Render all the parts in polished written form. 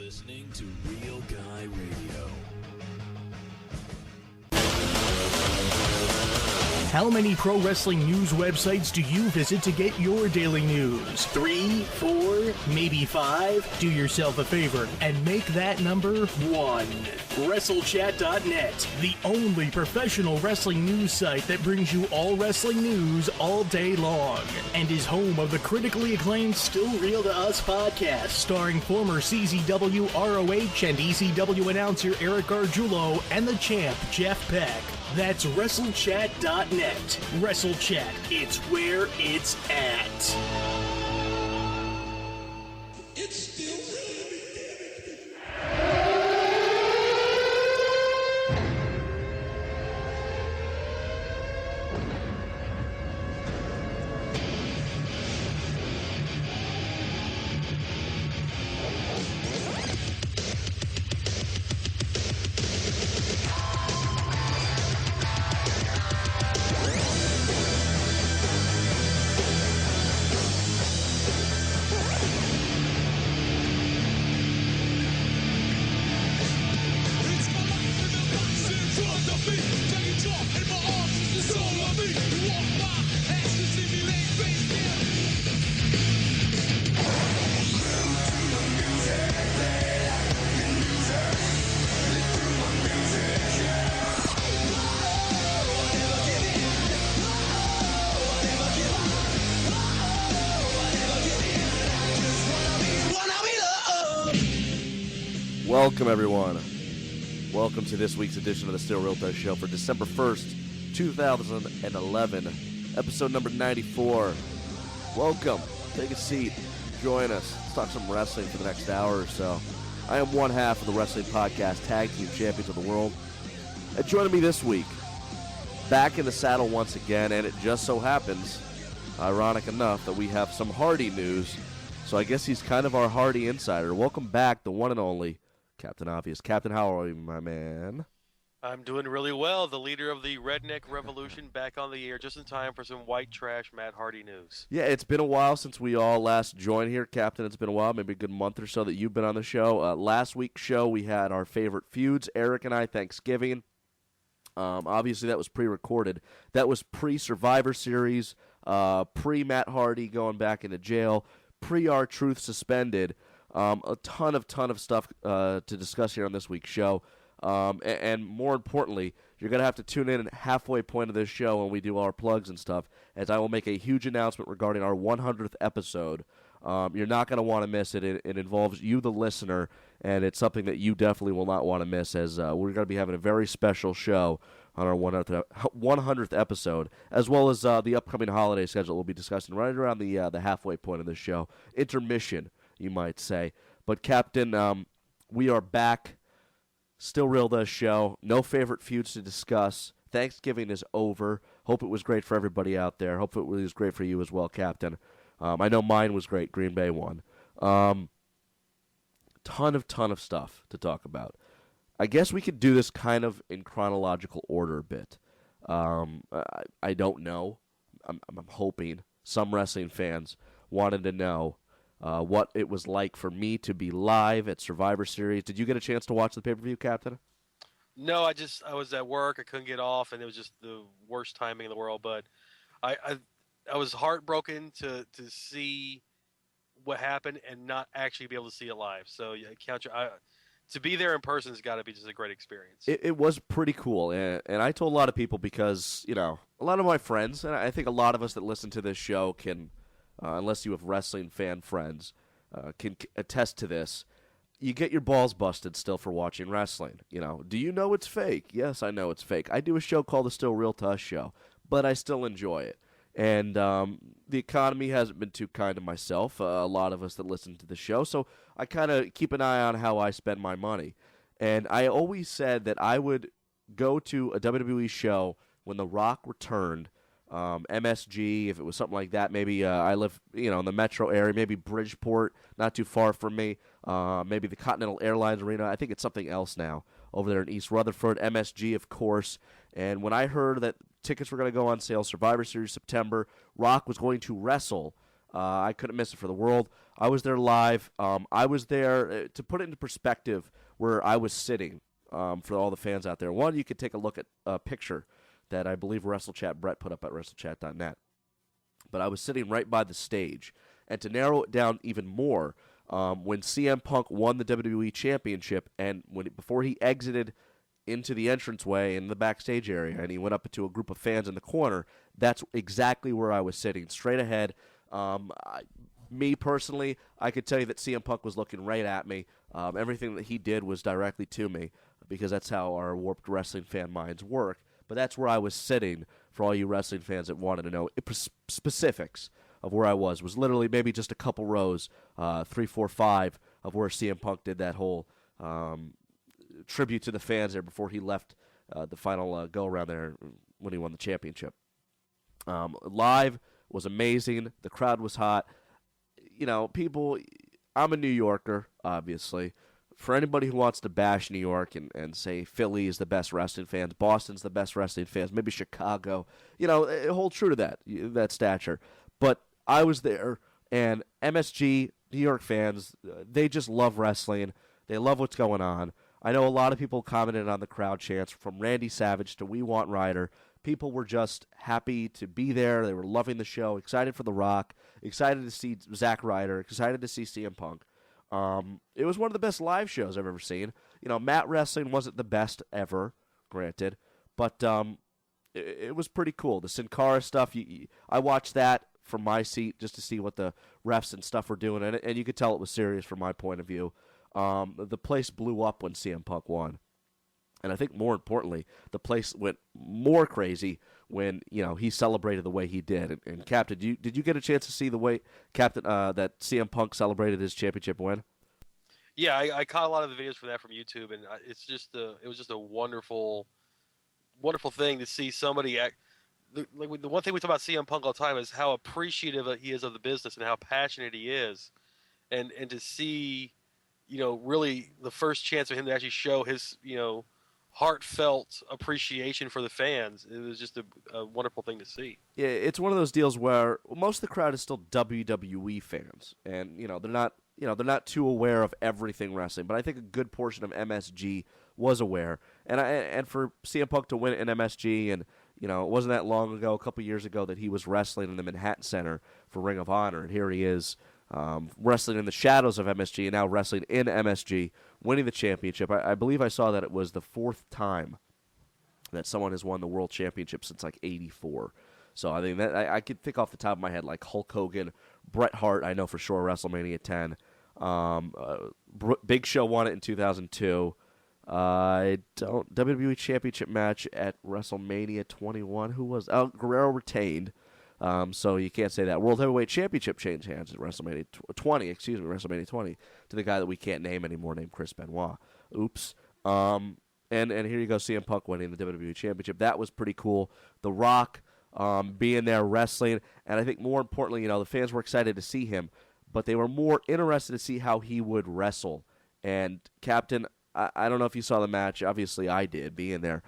listening to Real Guy Radio. How many pro wrestling news websites do you visit to get your daily news? 3, 4, maybe 5? Do yourself a favor and make that number 1. WrestleChat.net, the only professional wrestling news site that brings you all wrestling news all day long, and is home of the critically acclaimed Still Real to Us podcast, starring former CZW, ROH, and ECW announcer Eric Gargiulo and the champ Jeff Beck. That's WrestleChat.net. WrestleChat, it's where it's at. It's still Welcome, everyone. Welcome to this week's edition of the Still Real to Us Show for December 1st, 2011, episode number 94. Welcome. Take a seat. Join us. Let's talk some wrestling for the next hour or so. I am one half of the Wrestling Podcast Tag Team Champions of the World. And joining me this week, back in the saddle once again, and it just so happens, ironic enough, that we have some Hardy news. So I guess he's kind of our Hardy insider. Welcome back, the one and only Captain Obvious. Captain, how are you, my man? I'm doing really well. The leader of the Redneck Revolution back on the air just in time for some white trash Matt Hardy news. Yeah, it's been a while since we all last joined here, Captain. It's been a while, maybe a good month or so that you've been on the show. Last week's show, we had our favorite feuds, Eric and I, Thanksgiving. Obviously, that was pre-recorded. That was pre-Survivor Series, pre-Matt Hardy going back into jail, pre-R-Truth suspended. A ton of stuff to discuss here on this week's show. And more importantly, you're going to have to tune in at halfway point of this show when we do our plugs and stuff, as I will make a huge announcement regarding our 100th episode. You're not going to want to miss it. It involves you, the listener, and it's something that you definitely will not want to miss, as we're going to be having a very special show on our 100th episode, as well as the upcoming holiday schedule we'll be discussing right around the halfway point of this show. Intermission, you might say. But, Captain, we are back. Still Real to Us Show. No favorite feuds to discuss. Thanksgiving is over. Hope it was great for everybody out there. Hope it was great for you as well, Captain. I know mine was great. Green Bay won. Ton of stuff to talk about. I guess we could do this kind of in chronological order a bit. I don't know. I'm hoping some wrestling fans wanted to know what it was like for me to be live at Survivor Series. Did you get a chance to watch the pay-per-view, Captain? No, I was at work. I couldn't get off, and it was just the worst timing in the world. But I was heartbroken to see what happened and not actually be able to see it live. So to be there in person has got to be just a great experience. It was pretty cool, and I told a lot of people because, a lot of my friends, and I think a lot of us that listen to this show can, unless you have wrestling fan friends, can attest to this. You get your balls busted still for watching wrestling. Do you know it's fake? Yes, I know it's fake. I do a show called the Still Real to Us Show, but I still enjoy it. And the economy hasn't been too kind to myself, a lot of us that listen to the show, so I kind of keep an eye on how I spend my money. And I always said that I would go to a WWE show when The Rock returned, MSG, if it was something like that. Maybe I live, in the metro area, maybe Bridgeport, not too far from me, maybe the Continental Airlines Arena. I think it's something else now over there in East Rutherford, MSG, of course. And when I heard that tickets were going to go on sale, Survivor Series September, Rock was going to wrestle I couldn't miss it for the world. I was there live. I was there, to put it into perspective, where I was sitting, for all the fans out there. One, you could take a look at a picture that I believe WrestleChat Brett put up at WrestleChat.net. But I was sitting right by the stage. And to narrow it down even more, when CM Punk won the WWE Championship, and before he exited into the entranceway in the backstage area, and he went up to a group of fans in the corner, that's exactly where I was sitting, straight ahead. Me personally, I could tell you that CM Punk was looking right at me. Everything that he did was directly to me, because that's how our warped wrestling fan minds work. But that's where I was sitting, for all you wrestling fans that wanted to know specifics of where I was literally maybe just a couple rows, 3, 4, 5, of where CM Punk did that whole tribute to the fans there before he left the final go-around there when he won the championship. Live was amazing. The crowd was hot. People, I'm a New Yorker, obviously. For anybody who wants to bash New York and say Philly is the best wrestling fans, Boston's the best wrestling fans, maybe Chicago, hold true to that stature. But I was there, and MSG, New York fans, they just love wrestling. They love what's going on. I know a lot of people commented on the crowd chants, from Randy Savage to We Want Ryder. People were just happy to be there. They were loving the show, excited for The Rock, excited to see Zack Ryder, excited to see CM Punk. It was one of the best live shows I've ever seen. Mat Wrestling wasn't the best ever, granted, but it was pretty cool. The Sin Cara stuff, I watched that from my seat just to see what the refs and stuff were doing, and you could tell it was serious from my point of view. The place blew up when CM Punk won. And I think more importantly, the place went more crazy when he celebrated the way he did. And Captain, did you get a chance to see the way Captain that CM Punk celebrated his championship win? Yeah, I caught a lot of the videos from YouTube, and it was just a wonderful, wonderful thing to see somebody act. The one thing we talk about CM Punk all the time is how appreciative he is of the business and how passionate he is, and to see, really the first chance of him to actually show his, heartfelt appreciation for the fans. It was just a wonderful thing to see. Yeah, it's one of those deals where most of the crowd is still WWE fans, and they're not too aware of everything wrestling. But I think a good portion of MSG was aware, and for CM Punk to win in MSG, and it wasn't that long ago, a couple years ago, that he was wrestling in the Manhattan Center for Ring of Honor, and here he is. Wrestling in the shadows of MSG, and now wrestling in MSG, winning the championship. I believe I saw that it was the 4th time that someone has won the world championship since like '84. So I think that I could think off the top of my head, like Hulk Hogan, Bret Hart, I know for sure, WrestleMania 10. Big Show won it in 2002. WWE Championship match at WrestleMania 21. Who was? Guerrero retained. So you can't say that. World Heavyweight Championship changed hands at WrestleMania 20, WrestleMania 20, to the guy that we can't name anymore, named Chris Benoit. Oops. And here you go, CM Punk winning the WWE Championship. That was pretty cool. The Rock being there wrestling, and I think more importantly, the fans were excited to see him, but they were more interested to see how he would wrestle. And Captain, I don't know if you saw the match. Obviously, I did, being there.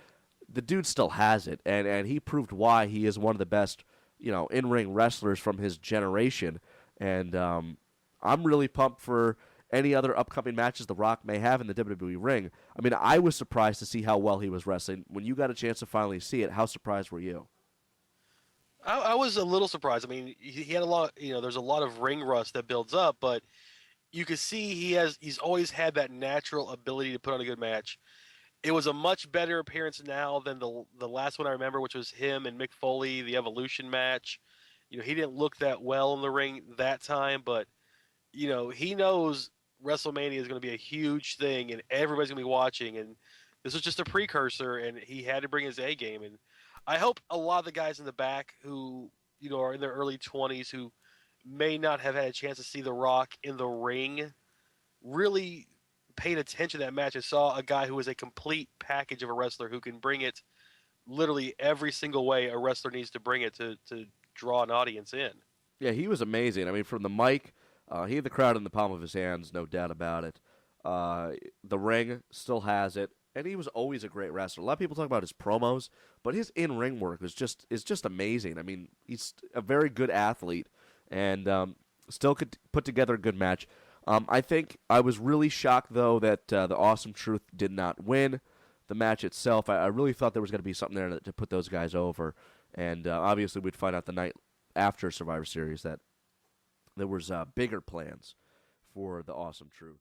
The dude still has it, and he proved why he is one of the best in-ring wrestlers from his generation. And I'm really pumped for any other upcoming matches The Rock may have in the WWE ring. I mean, I was surprised to see how well he was wrestling. When you got a chance to finally see it, how surprised were you? I was a little surprised. I mean, he had a lot, there's a lot of ring rust that builds up, but you could see he's always had that natural ability to put on a good match. It was a much better appearance now than the last one I remember, which was him and Mick Foley, the Evolution match. He didn't look that well in the ring that time, but he knows WrestleMania is going to be a huge thing, and everybody's going to be watching. And this was just a precursor, and he had to bring his A game. And I hope a lot of the guys in the back who are in their early 20s, who may not have had a chance to see The Rock in the ring, really paid attention to that match and saw a guy who is a complete package of a wrestler who can bring it literally every single way a wrestler needs to bring it to draw an audience in. Yeah, he was amazing. I mean, from the mic, he had the crowd in the palm of his hands, no doubt about it. The ring still has it, and he was always a great wrestler. A lot of people talk about his promos, but his in-ring work is just amazing. I mean, he's a very good athlete, and still could put together a good match. I think I was really shocked, though, that the Awesome Truth did not win the match itself. I really thought there was going to be something there to put those guys over. And obviously we'd find out the night after Survivor Series that there was bigger plans for the Awesome Truth.